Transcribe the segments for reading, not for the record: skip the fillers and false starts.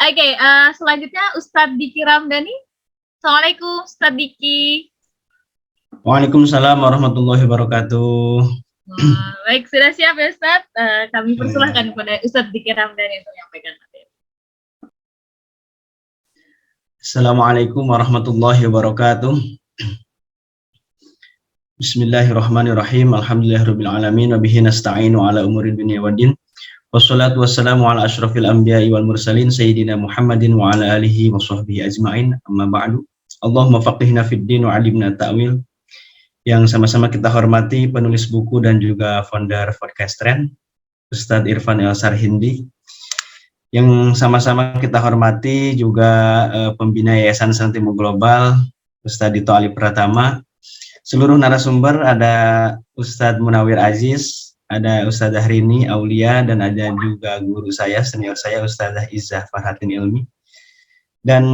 Oke, selanjutnya Ustadz Diki Ramdhani. Assalamualaikum Ustadz Diki. Waalaikumsalam warahmatullahi wabarakatuh. Baik, sudah siap ya Ustadz? Kami persilahkan kepada Ustadz Diki Ramdhani untuk menyampaikan materi. Assalamualaikum warahmatullahi wabarakatuh. Bismillahirrahmanirrahim. Alhamdulillahirabbil alamin wa bihi nasta'inu ala umuri dunya waddin. Wassalatu wassalamu ala asyrafil anbiya'i wal mursalin sayyidina Muhammadin wa ala alihi wa sahbihi ajma'in. Amma ba'du. Allahumma faqihna fid din wa 'allimna ta'wil. Yang sama-sama kita hormati penulis buku dan juga founder podcast Trend, Ustadz Irfan El Sarhindi. Yang sama-sama kita hormati juga pembina Yayasan Santimo Global, Ustadz Dito Ali Pratama. Seluruh narasumber ada Ustadz Munawir Aziz, ada Ustadzah Rini Aulia, dan ada juga guru saya, senior saya, Ustadzah Izzah Farhatin Ilmi. Dan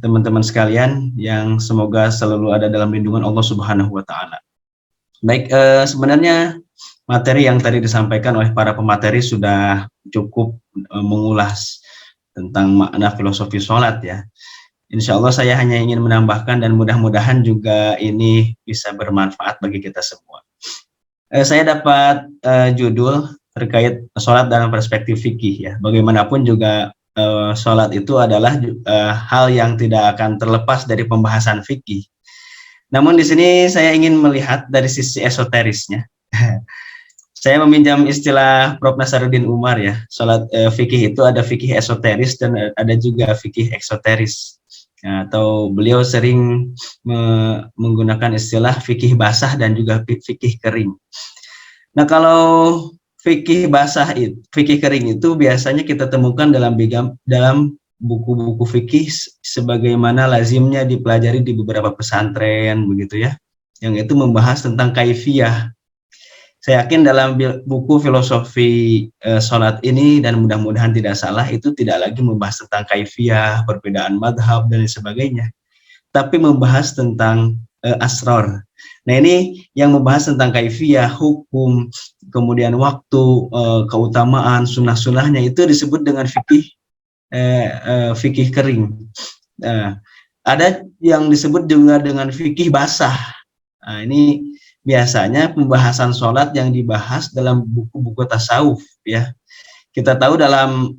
teman-teman sekalian yang semoga selalu ada dalam lindungan Allah Subhanahu wa Ta'ala. Baik, sebenarnya materi yang tadi disampaikan oleh para pemateri sudah cukup mengulas tentang makna filosofi sholat ya. Insya Allah saya hanya ingin menambahkan dan mudah-mudahan juga ini bisa bermanfaat bagi kita semua. Saya dapat judul terkait sholat dalam perspektif fikih ya. Bagaimanapun juga sholat itu adalah hal yang tidak akan terlepas dari pembahasan fikih. Namun di sini saya ingin melihat dari sisi esoterisnya. Saya meminjam istilah Prof. Nasaruddin Umar ya. Sholat fikih itu ada fikih esoteris dan ada juga fikih eksoteris. Atau beliau sering menggunakan istilah fikih basah dan juga fikih kering. Nah, kalau fikih basah itu, fikih kering itu biasanya kita temukan dalam buku-buku fikih sebagaimana lazimnya dipelajari di beberapa pesantren begitu ya. Yang itu membahas tentang kaifiyah. Saya yakin dalam buku filosofi sholat ini, dan mudah-mudahan tidak salah, itu tidak lagi membahas tentang kaifiyah, perbedaan madhab, dan sebagainya. Tapi membahas tentang asrar. Nah ini yang membahas tentang kaifiyah, hukum, kemudian waktu, keutamaan, sunnah-sunnahnya itu disebut dengan fikih kering. Ada yang disebut juga dengan fikih basah. Nah, ini biasanya pembahasan sholat yang dibahas dalam buku-buku tasawuf ya. Kita tahu dalam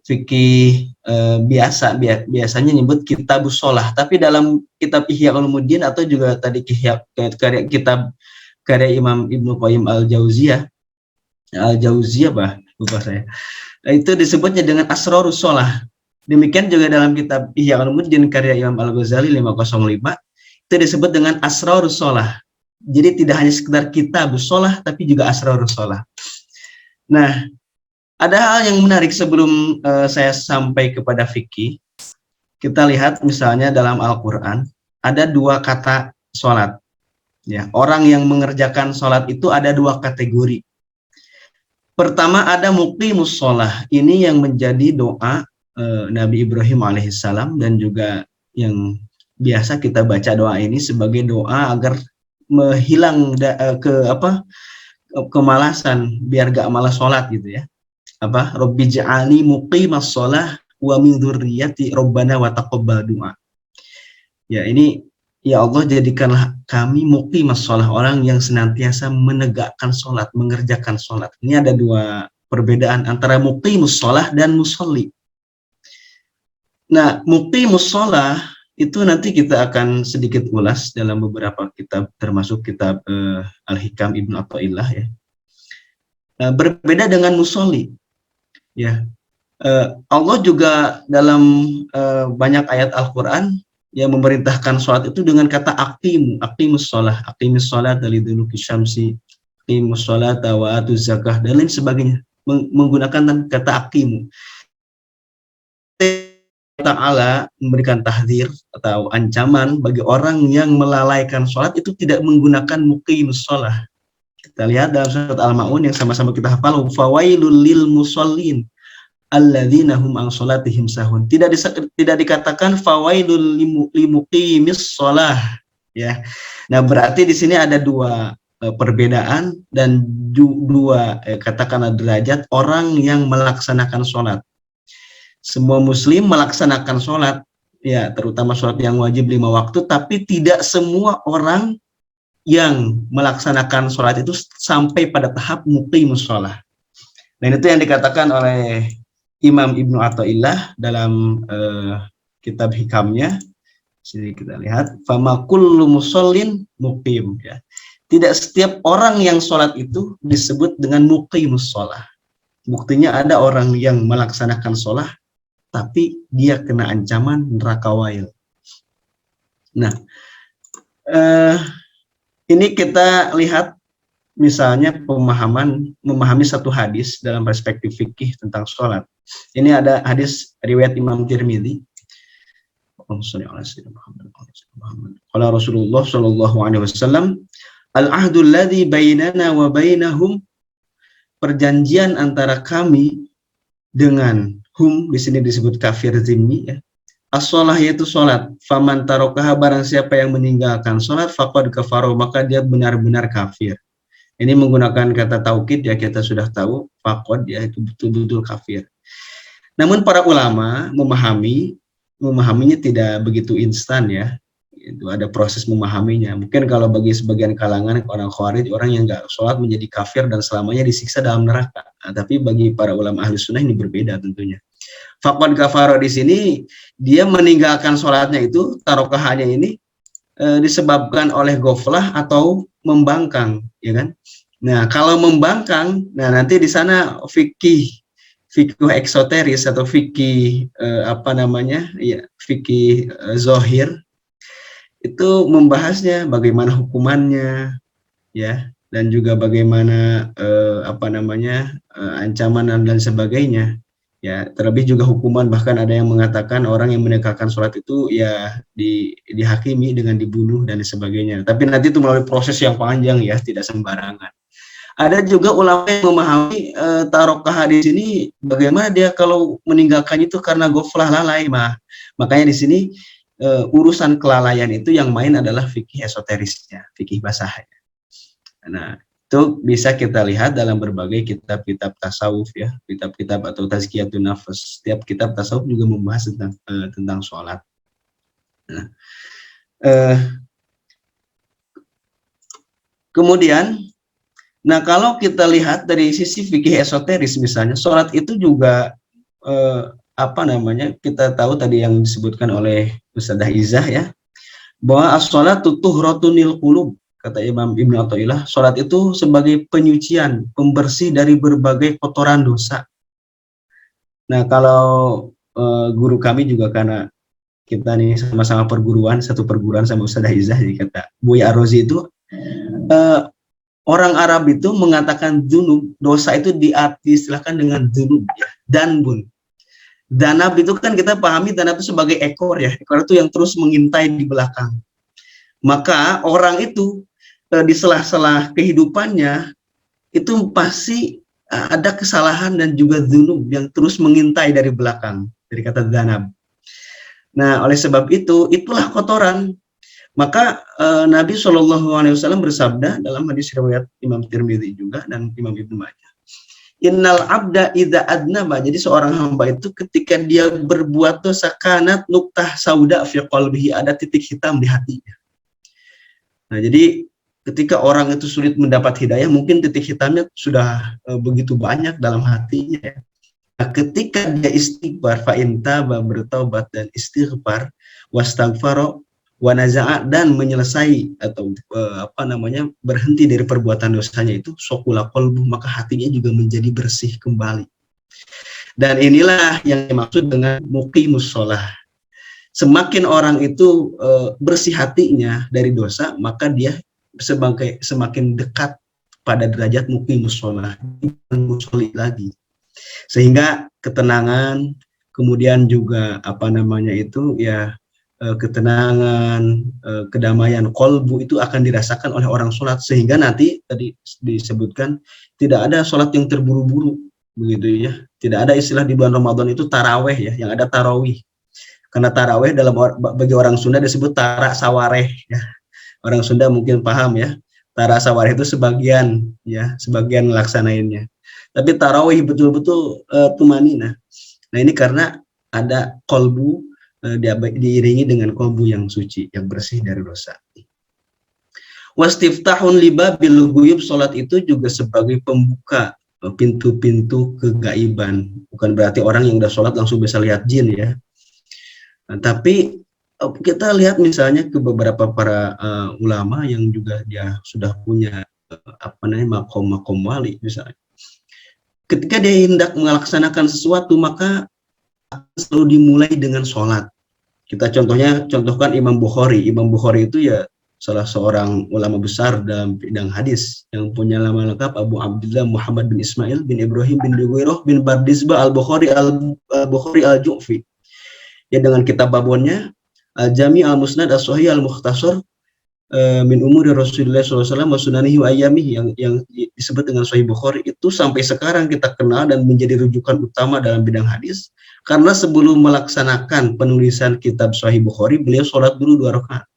fikih biasanya nyebut kitabus sholah, tapi dalam kitab Ihya Ulumuddin atau juga tadi karya Imam Ibnu Qayyim Al-Jauziyah lupa saya. Itu disebutnya dengan asrarus sholah. Demikian juga dalam kitab Ihya Ulumuddin karya Imam Al-Ghazali 505 itu disebut dengan asrarus sholah. Jadi tidak hanya sekedar kitabus sholah, tapi juga asrarus sholah. Nah, ada hal yang menarik sebelum saya sampai kepada fikih. Kita lihat misalnya dalam Al-Quran, ada dua kata sholat. Ya, orang yang mengerjakan sholat itu ada dua kategori. Pertama ada muqimus sholah. Ini yang menjadi doa Nabi Ibrahim alaihissalam, dan juga yang biasa kita baca doa ini sebagai doa agar menghilang kemalasan, biar gak malas sholat gitu ya. Rabbi ja'alni muqimas sholah wa min dzurriyyati rabbana wa taqabbal du'a. Ya ini, ya Allah jadikanlah kami muqimas sholah, orang yang senantiasa menegakkan sholat, mengerjakan sholat. Ini ada dua perbedaan antara muqimus sholah dan musolli. Nah, muqimus sholah itu nanti kita akan sedikit ulas dalam beberapa kitab, termasuk kitab Al-Hikam Ibnu Athaillah ya. Berbeda dengan musolli ya. Allah juga dalam banyak ayat Al-Quran yang memerintahkan sholat itu dengan kata aqimus sholah, aqimus sholat liduluki syamsi, aqimus sholat wa atuz zakah, dan lain sebagainya, menggunakan kata aqimu. Ta'ala memberikan tahdzir atau ancaman bagi orang yang melalaikan sholat itu tidak menggunakan muqimus sholah. Kita lihat dalam surat Al-Ma'un yang sama-sama kita hafal, fawailul lil musallin alladzina hum an sholatihim sahun. Tidak dikatakan fawailul limuqimis sholah ya. Nah, berarti di sini ada dua perbedaan dan dua katakanlah derajat orang yang melaksanakan sholat. semua muslim melaksanakan sholat, ya terutama sholat yang wajib 5 waktu, tapi tidak semua orang yang melaksanakan sholat itu sampai pada tahap muqimus sholat. Dan itu yang dikatakan oleh Imam Ibnu Athaillah dalam kitab hikamnya. Sini kita lihat, fama kullu musallin muqim, ya. Tidak setiap orang yang sholat itu disebut dengan muqimus sholat. Buktinya ada orang yang melaksanakan sholat tapi dia kena ancaman neraka wail. Nah, ini kita lihat misalnya memahami satu hadis dalam perspektif fikih tentang sholat. Ini ada hadis riwayat Imam Tirmidzi. Qala Rasulullah sallallahu alaihi wasallam, al-ahdul ladzi bainana wa bainahum, perjanjian antara kami dengan hum, di sini disebut kafir zimmi, ya. As-shalah, yaitu sholat. Faman tarokaha, barang siapa yang meninggalkan sholat, faqad kafaro, maka dia benar-benar kafir. Ini menggunakan kata taukid, ya, kita sudah tahu faqad, ya, itu betul-betul kafir. Namun para ulama memahaminya tidak begitu instan, ya. Itu ada proses memahaminya. Mungkin kalau bagi sebagian kalangan orang Khawarij, orang yang nggak sholat menjadi kafir dan selamanya disiksa dalam neraka. Nah, tapi bagi para ulama ahli sunnah ini berbeda tentunya. Faqad kafaro di sini dia meninggalkan sholatnya itu, tarokahnya ini disebabkan oleh ghaflah atau membangkang, ya kan? Nah, kalau membangkang, nah nanti di sana fikih eksoteris atau fikih fikih zohir itu membahasnya bagaimana hukumannya, ya, dan juga bagaimana ancaman dan sebagainya, ya. Terlebih juga hukuman, bahkan ada yang mengatakan orang yang meninggalkan sholat itu ya dihakimi dengan dibunuh dan sebagainya. Tapi nanti itu melalui proses yang panjang, ya, tidak sembarangan. Ada juga ulama yang memahami tarokah di sini bagaimana dia kalau meninggalkan itu karena ghaflah, lalai, makanya di sini urusan kelalaian itu yang main adalah fikih esoterisnya, fikih basahnya. Nah, itu bisa kita lihat dalam berbagai kitab-kitab tasawuf, ya, kitab-kitab atau tazkiyatun nafs. Setiap kitab tasawuf juga membahas tentang sholat. Nah, kemudian, nah kalau kita lihat dari sisi fikih esoteris misalnya, sholat itu juga kita tahu tadi yang disebutkan oleh Ustadzah Izzah, ya, bahwa as-sholatu tuhratunil qulub, kata Imam Ibnu Athaillah, sholat itu sebagai penyucian, pembersih dari berbagai kotoran dosa. Nah, kalau guru kami juga, karena kita nih sama-sama satu perguruan sama Ustadzah Izzah, jadi kata Buya Ar-Razi itu, orang Arab itu mengatakan dzunub, dosa itu diistilahkan dengan dzunub, ya, danbun. Danab itu kan kita pahami danab itu sebagai ekor, ya, ekor itu yang terus mengintai di belakang. Maka orang itu di sela-sela kehidupannya itu pasti ada kesalahan dan juga dzunub yang terus mengintai dari belakang, dari kata danab. Nah, oleh sebab itu, itulah kotoran. Maka Nabi SAW bersabda dalam hadis riwayat Imam Tirmidzi juga dan Imam Ibnu Majah, innal abda idza adnaba, jadi seorang hamba itu ketika dia berbuat dosa, kanat nuktah sauda fi qalbihi, ada titik hitam di hatinya. Nah, jadi ketika orang itu sulit mendapat hidayah, mungkin titik hitamnya sudah begitu banyak dalam hatinya, ya. Nah, ketika dia istighfar, fa in taba, bertaubat dan istighfar, wastaghfara wa naza'a, dan menyelesai atau berhenti dari perbuatan dosanya itu, sokula qalbu, maka hatinya juga menjadi bersih kembali. Dan inilah yang dimaksud dengan muqimus shalah. Semakin orang itu bersih hatinya dari dosa, maka dia semakin dekat pada derajat muqimus shalah, musolli lagi. Sehingga ketenangan, kemudian juga ketenangan, kedamaian kolbu itu akan dirasakan oleh orang sholat, sehingga nanti tadi disebutkan tidak ada sholat yang terburu-buru, begitu, ya. Tidak ada istilah di bulan Ramadan itu taraweh, ya, yang ada tarawih. Karena taraweh bagi orang Sunda disebut tarak sawareh, ya. Orang Sunda mungkin paham, ya, tarak sawareh itu sebagian melaksanainnya. Tapi tarawih betul-betul tumanina. Nah, ini karena ada kolbu diiringi dengan kolbu yang suci, yang bersih dari dosa. Wastiftahun libabil ghuyub, sholat itu juga sebagai pembuka pintu-pintu kegaiban. Bukan berarti orang yang udah sholat langsung bisa lihat jin ya. Nah, tapi kita lihat misalnya ke beberapa para ulama yang juga dia sudah punya makom wali misalnya. Ketika dia hendak melaksanakan sesuatu maka selalu dimulai dengan sholat. Kita contohkan Imam Bukhari. Imam Bukhari itu ya salah seorang ulama besar dalam bidang hadis yang punya nama lengkap Abu Abdullah Muhammad bin Ismail bin Ibrahim bin Duwairah bin Bardizbah al-Bukhari al-Ju'fi. Ya, dengan kitab babonnya Al-Jami al-Musnad as-Sahih al-Mukhtasar min umuri Rasulullah SAW wa sunanihi wa ayyamihi yang disebut dengan Sahih Bukhari itu sampai sekarang kita kenal dan menjadi rujukan utama dalam bidang hadis karena sebelum melaksanakan penulisan kitab Sahih Bukhari beliau sholat dulu 2 rakaat.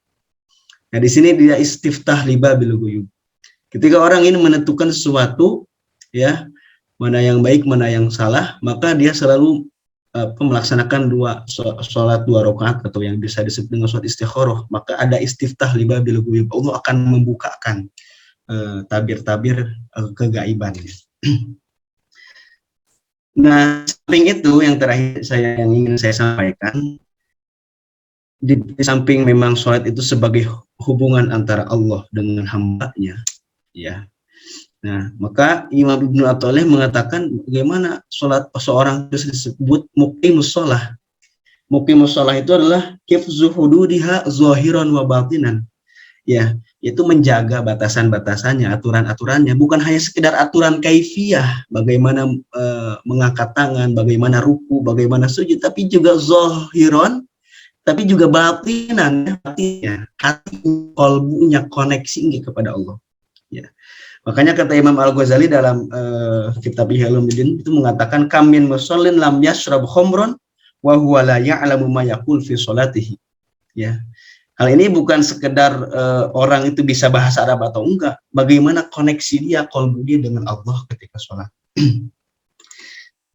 Nah, di sini dia istiftah libabil ghuyub. Ketika orang ini menentukan sesuatu ya, mana yang baik, mana yang salah, maka dia selalu melaksanakan sholat 2 rakaat atau yang bisa disebut dengan sholat istikharah. Maka ada istiftah libabil ghuyub. Allah akan membukakan tabir-tabir kegaiban. Nah, samping itu yang terakhir yang ingin saya sampaikan, di samping memang sholat itu sebagai hubungan antara Allah dengan hambanya, ya. Nah, maka Imam Ibnu Athaillah mengatakan bagaimana sholat seorang itu disebut muqimus sholah. Muqimus sholah itu adalah hifzu hududiha zahiran wa batinan. Ya, itu menjaga batasan-batasannya, aturan-aturannya, bukan hanya sekedar aturan kaifiyah, bagaimana mengangkat tangan, bagaimana ruku, bagaimana sujud, tapi juga zahiran, tapi juga batinan, hati kolbunya koneksi kepada Allah. Ya. Makanya kata Imam Al-Ghazali dalam kitab Ihya Ulumuddin itu mengatakan kamin musallin lam yashrab khamran wa huwa la ya'lamu ma yaqul fi sholatihi. Ya. Hal ini bukan sekedar orang itu bisa bahasa Arab atau enggak, bagaimana koneksi dia, kolbu dia dengan Allah ketika sholat.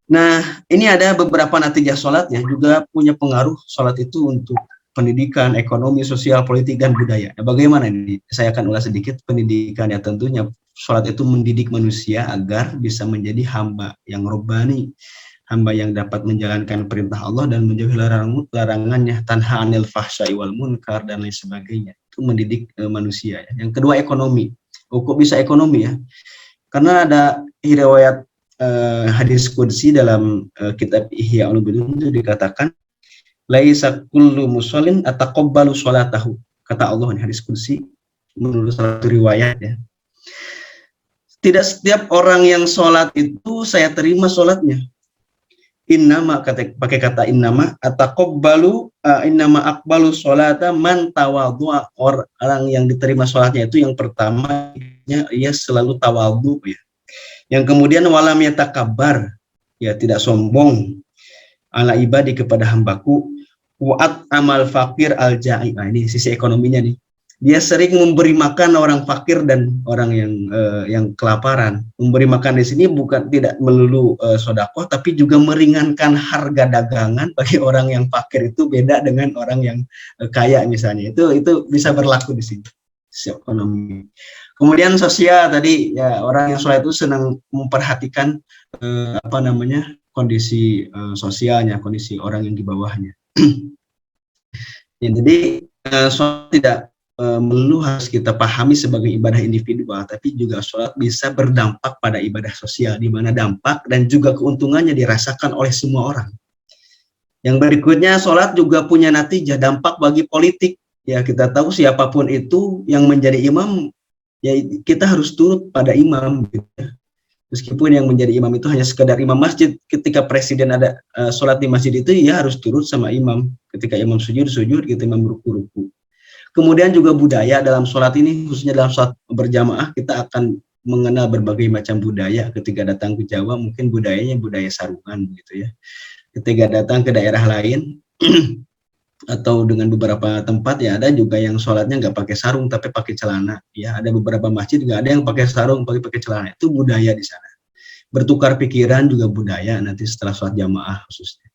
Nah, ini ada beberapa natijah sholat ya, juga punya pengaruh sholat itu untuk pendidikan, ekonomi, sosial, politik, dan budaya. Nah, bagaimana ini? Saya akan ulas sedikit pendidikan ya. Tentunya sholat itu mendidik manusia agar bisa menjadi hamba yang robbani, hamba yang dapat menjalankan perintah Allah dan menjauhi larangannya, tanha anil fahsya'i wal munkar dan lain sebagainya. Itu mendidik manusia ya. Yang kedua ekonomi. Kok bisa ekonomi ya? Karena ada riwayat hadis qudsi dalam kitab Ihya Ulumuddin itu dikatakan laisa kullu musallin ataqabbalu sholatahu. Kata Allah di hadis qudsi menurut satu riwayat ya. Tidak setiap orang yang sholat itu saya terima sholatnya. Innama pakai kata innama ataqabbalu innama aqbalu sholata man tawadhu'a. Orang yang diterima sholatnya itu yang pertama ia selalu tawadhu ya. Yang kemudian walam yatakabbar, ya tidak sombong, ala ibadi kepada hambaku, wa'at amal fakir al ja'i. Nah, ini sisi ekonominya nih. Dia sering memberi makan orang fakir dan orang yang kelaparan. Memberi makan di sini bukan tidak melulu sedekah, tapi juga meringankan harga dagangan bagi orang yang fakir itu beda dengan orang yang kaya misalnya. Itu bisa berlaku di sini. Sisi ekonomi. Kemudian sosial tadi ya, orang yang sholat itu senang memperhatikan kondisi sosialnya, kondisi orang yang di bawahnya. Ya, jadi sholat tidak melulu harus kita pahami sebagai ibadah individual, tapi juga sholat bisa berdampak pada ibadah sosial, di mana dampak dan juga keuntungannya dirasakan oleh semua orang. Yang berikutnya, sholat juga punya natijah dampak bagi politik. Ya, kita tahu siapapun itu yang menjadi imam, ya kita harus turut pada imam gitu ya. Meskipun yang menjadi imam itu hanya sekedar imam masjid, ketika presiden ada sholat di masjid itu ya harus turut sama imam. Ketika imam sujud, gitu, imam ruku. Kemudian juga budaya dalam sholat ini, khususnya dalam sholat berjamaah, kita akan mengenal berbagai macam budaya. Ketika datang ke Jawa mungkin budayanya budaya sarungan gitu ya. Ketika datang ke daerah lain atau dengan beberapa tempat ya ada juga yang sholatnya nggak pakai sarung tapi pakai celana ya, ada beberapa masjid nggak ada yang pakai sarung pakai celana. Itu budaya di sana. Bertukar pikiran juga budaya nanti setelah sholat jamaah khususnya.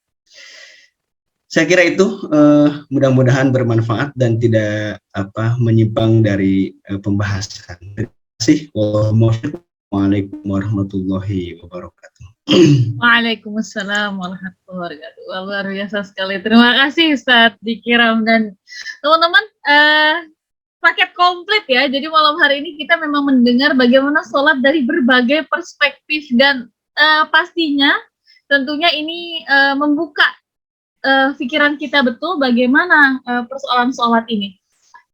Saya kira itu mudah-mudahan bermanfaat dan tidak menyimpang dari pembahasan. Terima kasih. Waalaikumsalam warahmatullahi wabarakatuh. Waalaikumsalam warahmatullahi wabarakatuh. Wah, luar biasa sekali. Terima kasih Ustadz Diki Ramdan. Teman-teman, paket komplit ya. Jadi malam hari ini kita memang mendengar bagaimana sholat dari berbagai perspektif dan pastinya tentunya ini membuka pikiran kita betul bagaimana persoalan sholat ini.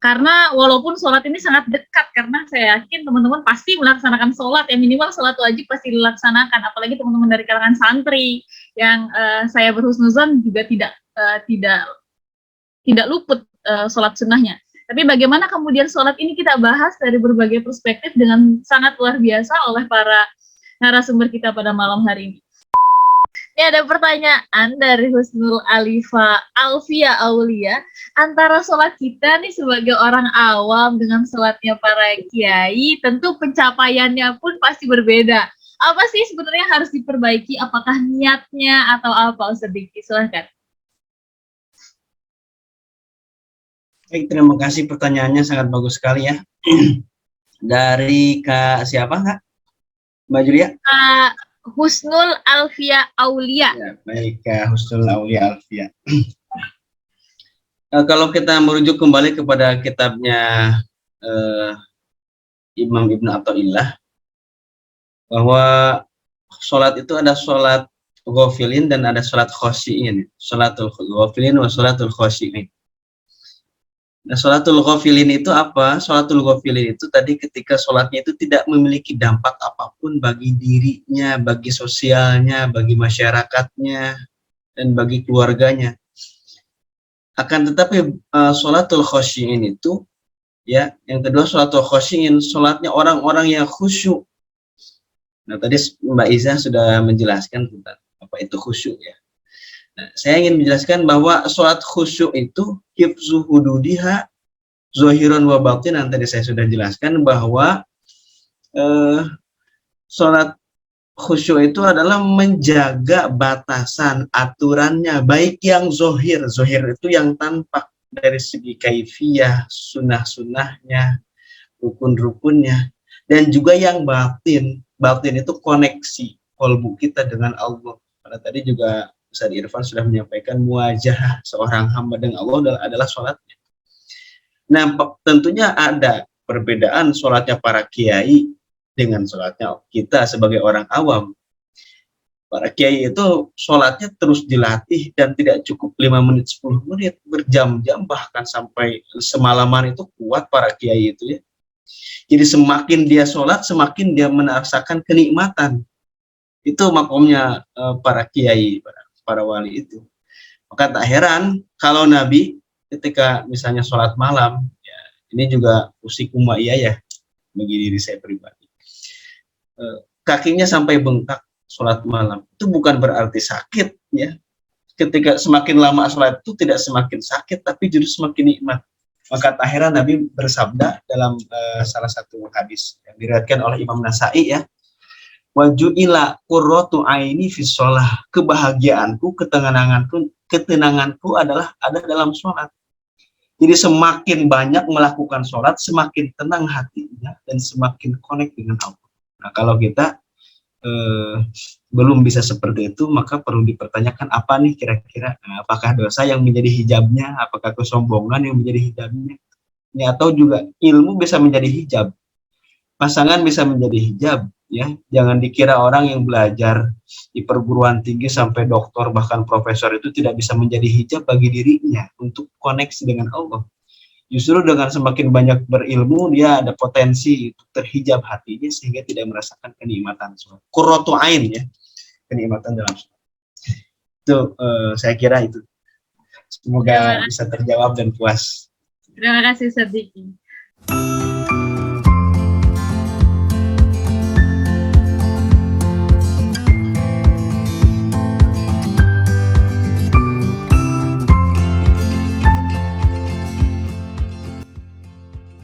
Karena walaupun sholat ini sangat dekat, karena saya yakin teman-teman pasti melaksanakan sholat, ya minimal sholat wajib pasti dilaksanakan. Apalagi teman-teman dari kalangan santri yang saya berhusnuzon juga tidak luput sholat sunnahnya. Tapi bagaimana kemudian sholat ini kita bahas dari berbagai perspektif dengan sangat luar biasa oleh para narasumber kita pada malam hari ini. Ini ada pertanyaan dari Husnul Alfia Aulia. Antara sholat kita nih sebagai orang awam dengan sholatnya para kiai, tentu pencapaiannya pun pasti berbeda. Apa sih sebenarnya harus diperbaiki? Apakah niatnya atau apa? Sedikit, silahkan. Baik, terima kasih, pertanyaannya sangat bagus sekali ya. Dari Kak siapa Kak? Mbak Julia? Husnul Alfia Aulia. Ya, baik, Husnul Aulia Alfia. Kalau kita merujuk kembali kepada kitabnya Imam Ibn Athaillah, bahwa sholat itu ada sholat ghafilin dan ada sholat khosyi'in. Sholatul ghafilin wa sholatul khosyi'in. Nah, sholatul ghafilin itu apa? Sholatul ghafilin itu tadi ketika sholatnya itu tidak memiliki dampak apapun bagi dirinya, bagi sosialnya, bagi masyarakatnya, dan bagi keluarganya. Akan tetapi sholatul khosyi'in itu, ya, yang kedua sholatul khosyi'in, sholatnya orang-orang yang khusyuk. Nah, tadi Mbak Iza sudah menjelaskan tentang apa itu khusyuk ya. Nah, saya ingin menjelaskan bahwa sholat khusyuk itu hifzu hududiha zohiron wa batin. Yang tadi saya sudah jelaskan bahwa sholat khusyuk itu adalah menjaga batasan aturannya, baik yang zohir itu yang tampak dari segi kaifiyah, sunnah-sunnahnya, rukun-rukunnya, dan juga yang batin itu koneksi kolbu kita dengan Allah. Karena tadi juga Ustaz Irfan sudah menyampaikan muwajah seorang hamba dengan Allah adalah sholatnya. Nah, tentunya ada perbedaan sholatnya para kiai dengan sholatnya kita sebagai orang awam. Para kiai itu sholatnya terus dilatih dan tidak cukup 5 menit, 10 menit, berjam-jam, bahkan sampai semalaman itu kuat para kiai itu ya. Jadi semakin dia sholat, semakin dia merasakan kenikmatan. Itu makomnya para kiai, para wali itu. Maka tak heran kalau Nabi ketika misalnya sholat malam, ya, ini juga usikum wa iyaya bagi diri saya pribadi, kakinya sampai bengkak sholat malam, itu bukan berarti sakit ya. Ketika semakin lama sholat itu tidak semakin sakit, tapi justru semakin nikmat. Maka tak heran Nabi bersabda dalam salah satu hadis yang diriwayatkan oleh Imam Nasai ya, waju'ila qurratu aini fi sholah, kebahagiaanku, ketenanganku adalah ada dalam sholat. Jadi semakin banyak melakukan sholat, semakin tenang hatinya dan semakin connect dengan Allah. Nah, kalau kita belum bisa seperti itu, maka perlu dipertanyakan apa nih kira-kira, apakah dosa yang menjadi hijabnya, apakah kesombongan yang menjadi hijabnya, ya, atau juga ilmu bisa menjadi hijab, pasangan bisa menjadi hijab. Ya, jangan dikira orang yang belajar di perguruan tinggi sampai doktor bahkan profesor itu tidak bisa menjadi hijab bagi dirinya untuk koneksi dengan Allah. Justru dengan semakin banyak berilmu, dia ada potensi untuk terhijab hatinya sehingga tidak merasakan kenikmatan sholat. Qurratu ain ya, kenikmatan dalam sholat. Itu saya kira itu. Semoga bisa terjawab dan puas. Terima kasih Ustaz Diki.